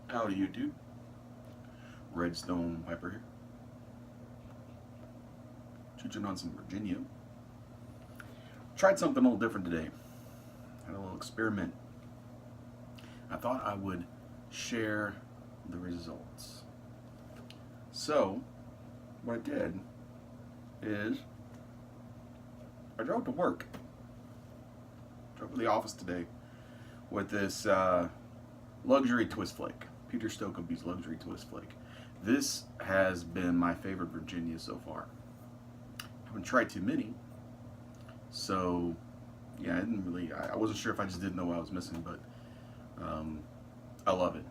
Howdy YouTube, Redstone Piper here, chewing on some Virginia. Tried something a little different today, had a little experiment. I thought I would share the results. So, what I did is, I drove to work, drove to the office today with this luxury twist flake. Peter Stokkebye's luxury twist flake. This has been my favorite Virginia so far. I haven't tried too many, so yeah, I wasn't sure if I just didn't know what I was missing, but I love it.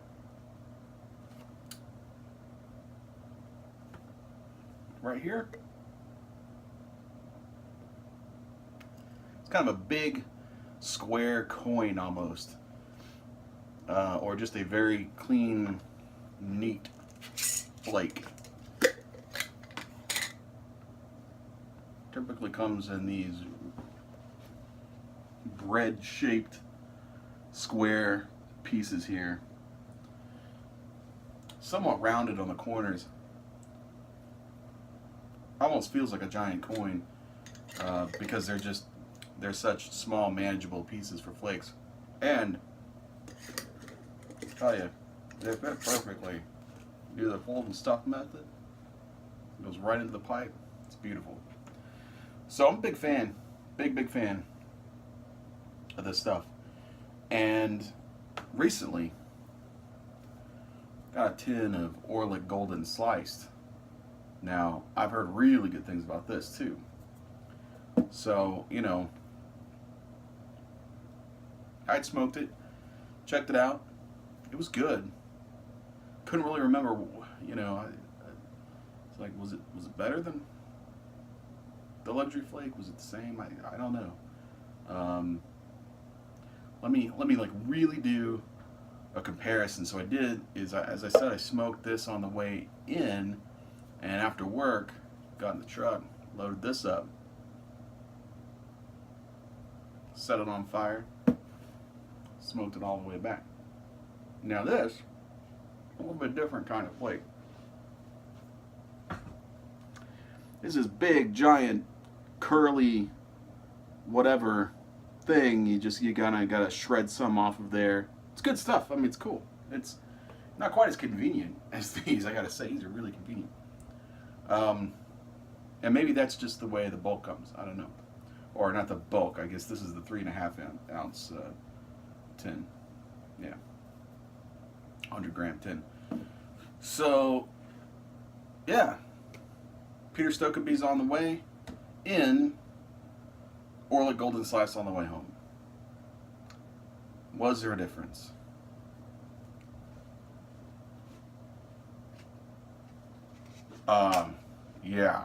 Right here, it's kind of a big square coin almost. Or just a very clean, neat flake. Typically comes in these bread-shaped square pieces here. Somewhat rounded on the corners. Almost feels like a giant coin because they're such small, manageable pieces for flakes. And tell you, they fit perfectly. Do the fold and stuff method. It goes right into the pipe. It's beautiful. So I'm a big fan, big fan of this stuff. And recently, got a tin of Orlik Golden Sliced. Now, I've heard really good things about this too. So, you know, I'd smoked it, checked it out. It was good. Couldn't really remember, you know. It's like, was it better than the luxury flake? Was it the same? I don't know. Let me like really do a comparison. So I did is as I said, I smoked this on the way in, and after work, got in the truck, loaded this up, set it on fire, smoked it all the way back. Now this, a little bit different kind of flake. This is big, giant, curly, whatever thing. You gotta shred some off of there. It's good stuff. I mean, it's cool. It's not quite as convenient as these. I gotta say, these are really convenient. And maybe that's just the way the bulk comes. I don't know, or not the bulk. I guess this is the 3.5 ounce tin. Yeah. 100-gram tin. So, yeah, Peter Stokkebye's on the way in, Orlik Golden Slice on the way home. Was there a difference? Yeah,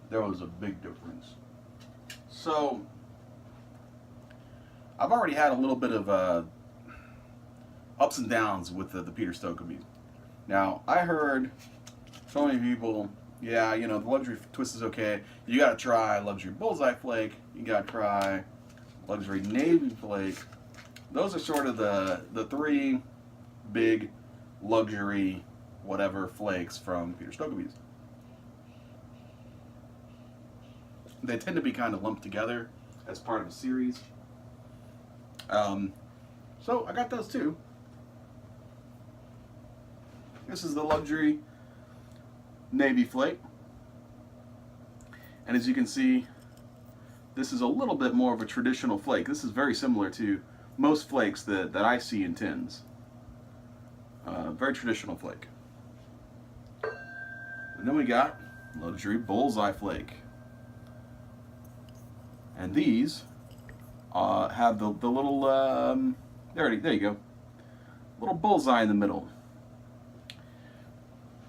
there was a big difference. So, I've already had a little bit of ups and downs with the Peter Stokkebye. Now, I heard so many people, yeah, you know, the luxury twist is okay. You gotta try luxury bullseye flake. You gotta try luxury navy flake. Those are sort of the three big luxury whatever flakes from Peter Stokkebye's. They tend to be kind of lumped together as part of a series. So I got those too. This is the luxury navy flake. And as you can see, this is a little bit more of a traditional flake. This is very similar to most flakes that I see in tins. Very traditional flake. And then we got luxury bullseye flake. And these have the little, there you go, little bullseye in the middle.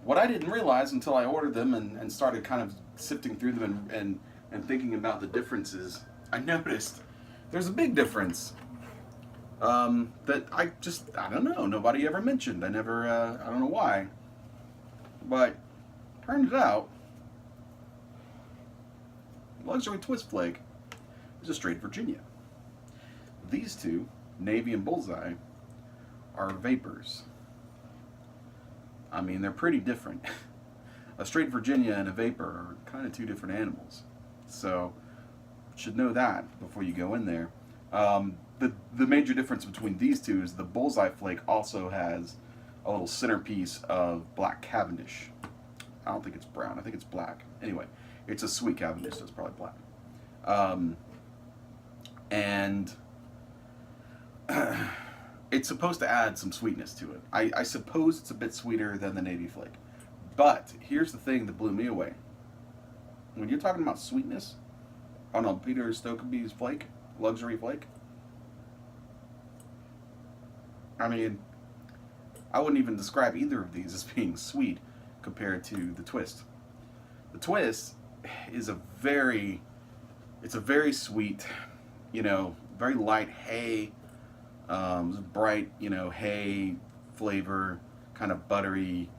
What I didn't realize until I ordered them and started kind of sifting through them and thinking about the differences, I noticed there's a big difference that I don't know, nobody ever mentioned. I don't know why. But turns out, luxury twist flake is a straight Virginia. These two, navy and bullseye, are vapors. I mean, they're pretty different. A straight Virginia and a vapor are kind of two different animals. So, should know that before you go in there. The major difference between these two is the Bullseye Flake also has a little centerpiece of black Cavendish. I don't think it's brown. I think it's black. Anyway, it's a sweet Cavendish, so it's probably black. And it's supposed to add some sweetness to it. I suppose it's a bit sweeter than the Navy Flake. But here's the thing that blew me away. When you're talking about sweetness on a Peter Stokkebye's flake, luxury flake, I mean, I wouldn't even describe either of these as being sweet compared to the Twist. The Twist is a very sweet, very light hay, bright, hay flavor, kind of buttery,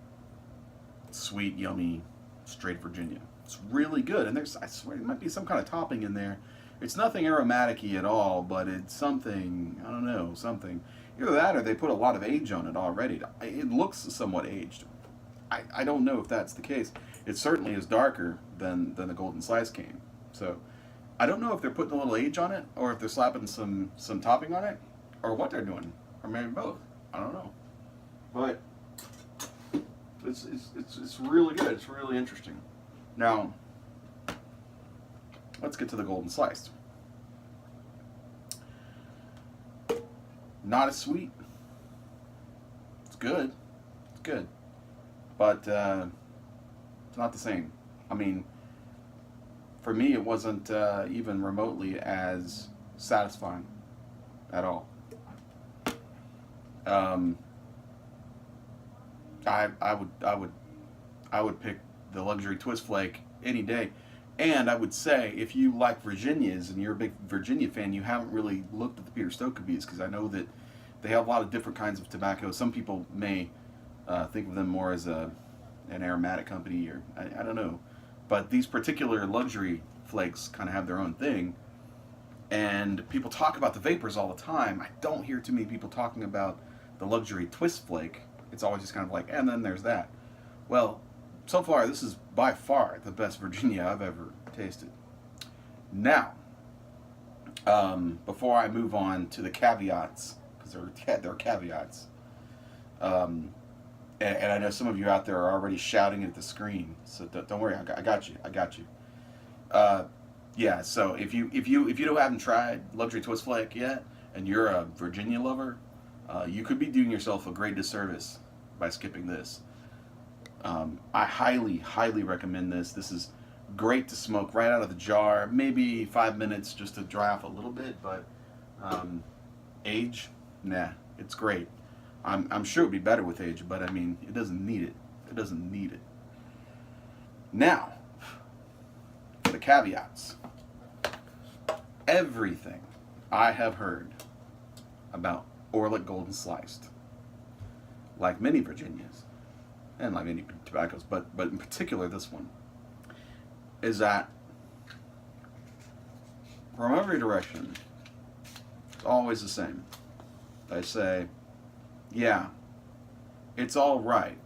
sweet, yummy, straight Virginia. It's really good, and I swear there might be some kind of topping in there. It's nothing aromatic-y at all, but it's something, I don't know, something. Either that or they put a lot of age on it already. It looks somewhat aged. I don't know if that's the case. It certainly is darker than the Golden Slice cane. So I don't know if they're putting a little age on it, or if they're slapping some topping on it, or what they're doing, or maybe both. I don't know. But it's really good. It's really interesting. Now, let's get to the Golden Sliced. Not as sweet. It's good. It's good. But it's not the same. I mean, for me, it wasn't even remotely as satisfying at all. I would pick the luxury Twist Flake any day. And I would say, if you like Virginias and you're a big Virginia fan, you haven't really looked at the Peter Stokkebye's, because I know that they have a lot of different kinds of tobacco. Some people may think of them more as an aromatic company, or I don't know. But these particular luxury flakes kind of have their own thing. And people talk about the vapors all the time. I don't hear too many people talking about the luxury Twist Flake. It's always just kind of like, and then there's that. Well, so far, this is by far the best Virginia I've ever tasted. Now, before I move on to the caveats, because there are caveats, and I know some of you out there are already shouting at the screen, so don't worry, I got you. Yeah, so if you haven't tried luxury Twist Flake yet, and you're a Virginia lover, you could be doing yourself a great disservice by skipping this. I highly recommend this. This is great to smoke right out of the jar. Maybe 5 minutes just to dry off a little bit, but age, nah, it's great. I'm sure it would be better with age, but I mean, it doesn't need it. It doesn't need it. Now, the caveats. Everything I have heard about Orlik Golden Sliced, like many Virginias, and like many tobaccos, but in particular this one, is that from every direction, it's always the same. They say, yeah, it's all right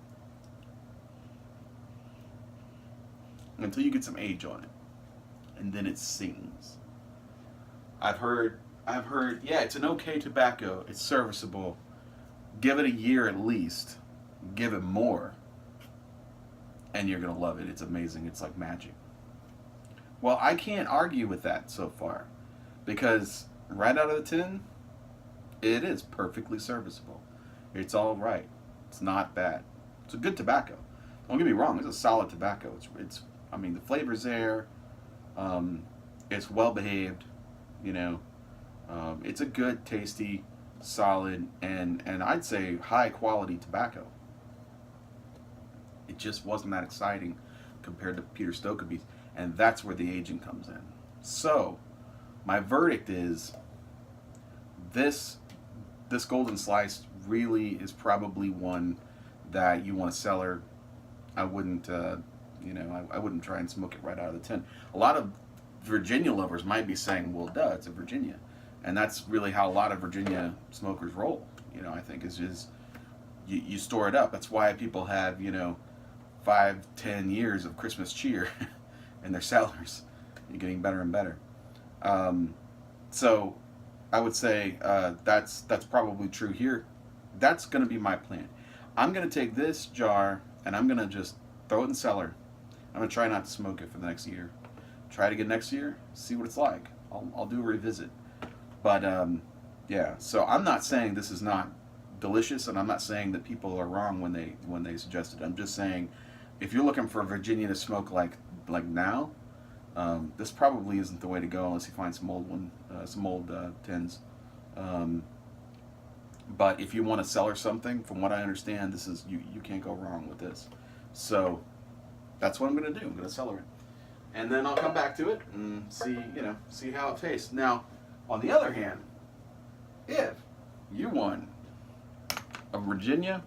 until you get some age on it, and then it sings. I've heard, yeah, it's an okay tobacco, it's serviceable, give it a year at least, give it more, and you're going to love it. It's amazing. It's like magic. Well, I can't argue with that so far, because right out of the tin, it is perfectly serviceable. It's all right. It's not bad. It's a good tobacco. Don't get me wrong. It's a solid tobacco. It's I mean, the flavor's there. It's well behaved. It's a good, tasty, solid, and I'd say high quality tobacco. It just wasn't that exciting compared to Peter Stokkebye's, and that's where the aging comes in. So, my verdict is this Golden Slice really is probably one that you want to cellar. I wouldn't, I wouldn't try and smoke it right out of the tin. A lot of Virginia lovers might be saying, well, duh, it's a Virginia. And that's really how a lot of Virginia smokers roll, I think, is you store it up. That's why people have, 5, 10 years of Christmas cheer in their cellars. You're getting better and better. So I would say that's probably true here. That's going to be my plan. I'm going to take this jar and I'm going to just throw it in the cellar. I'm going to try not to smoke it for the next year. Try it again next year, see what it's like. I'll do a revisit. But yeah, so I'm not saying this is not delicious, and I'm not saying that people are wrong when they suggest it. I'm just saying, if you're looking for Virginia to smoke like now, this probably isn't the way to go unless you find some old tins. But if you want to cellar something, from what I understand, this is you can't go wrong with this. So that's what I'm going to do. I'm going to cellar it, and then I'll come back to it and see how it tastes. Now, on the other hand, if you want a Virginia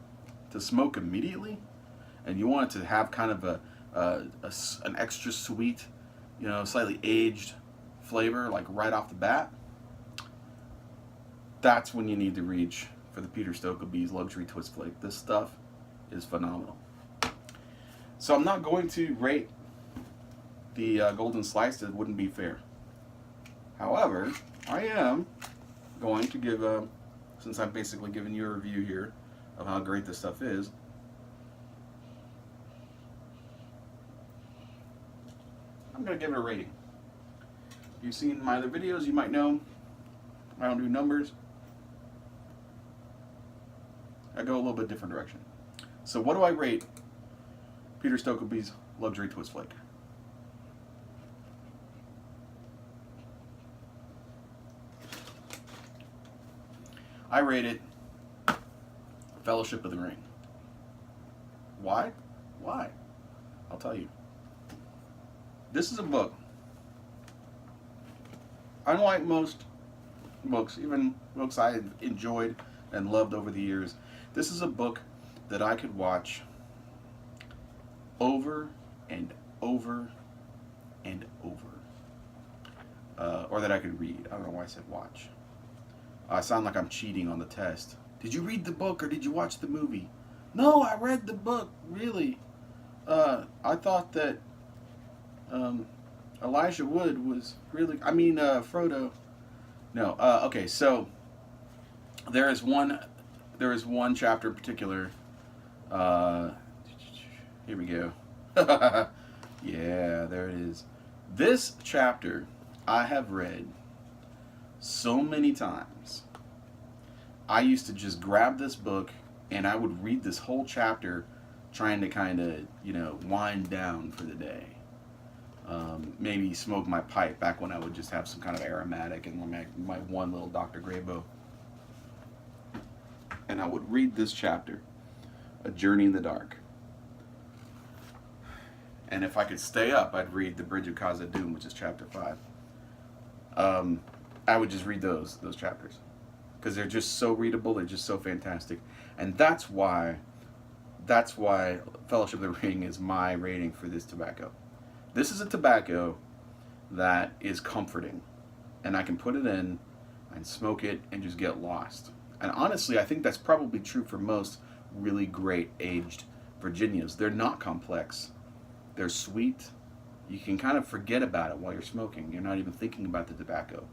to smoke immediately, and you want it to have kind of an extra sweet, slightly aged flavor, like right off the bat, that's when you need to reach for the Peter Stokkebye's Luxury Twist Flake. This stuff is phenomenal. So I'm not going to rate the Golden Slice. It wouldn't be fair. However, I am going to give since I'm basically giving you a review here of how great this stuff is, I'm going to give it a rating. If you've seen my other videos, you might know I don't do numbers. I go a little bit different direction. So what do I rate Peter Stokkebye's Luxury Twist Flake? I rate it Fellowship of the Ring. Why? Why? I'll tell you. This is a book. Unlike most books, even books I've enjoyed and loved over the years, this is a book that I could watch over and over and over. Or that I could read. I don't know why I said watch. I sound like I'm cheating on the test. Did you read the book or did you watch the movie? No, I read the book, really. I thought that Elijah Wood was really, Frodo. No, okay, so there is one chapter in particular. Here we go. Yeah, there it is. This chapter I have read so many times. I used to just grab this book and I would read this whole chapter trying to kind of, wind down for the day. Maybe smoke my pipe back when I would just have some kind of aromatic and my one little Dr. Graybo. And I would read this chapter, A Journey in the Dark. And if I could stay up, I'd read The Bridge of Khazad-dûm, which is chapter 5. I would just read those chapters because they're just so readable. They're just so fantastic, and that's why Fellowship of the Ring is my rating for this tobacco. This is a tobacco that is comforting, and I can put it in and smoke it and just get lost. And honestly, I think that's probably true for most really great aged Virginias. They're not complex. They're sweet. You can kind of forget about it while you're smoking. You're not even thinking about the tobacco.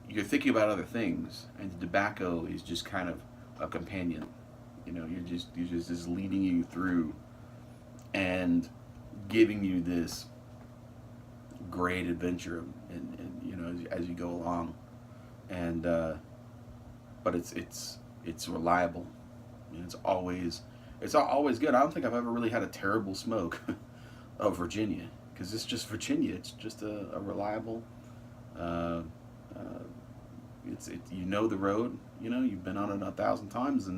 You're thinking about other things, and the tobacco is just kind of a companion. You're just leading you through and giving you this great adventure, and as you go along. And but it's reliable. It's always good. I don't think I've ever really had a terrible smoke of Virginia, because it's just Virginia. It's just a reliable. You know the road. You've been on it 1,000 times,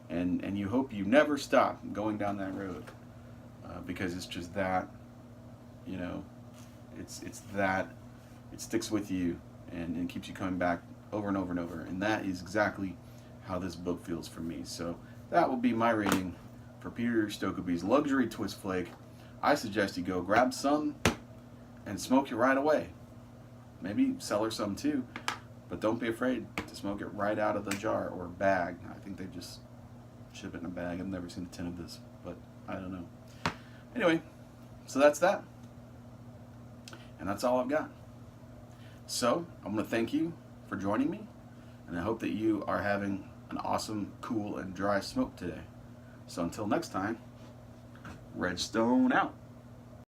and you hope you never stop going down that road, because it's just that. It's that it sticks with you and keeps you coming back over and over and over. And that is exactly how this book feels for me. So that will be my rating for Peter Stokkebye's Luxury Twist Flake. I suggest you go grab some and smoke it right away. Maybe cellar some too, but don't be afraid to smoke it right out of the jar or bag. I think they just ship it in a bag. I've never seen a tin of this, but I don't know. Anyway, so that's that. And that's all I've got. So I'm going to thank you for joining me, and I hope that you are having an awesome, cool, and dry smoke today. So until next time, Redstone out.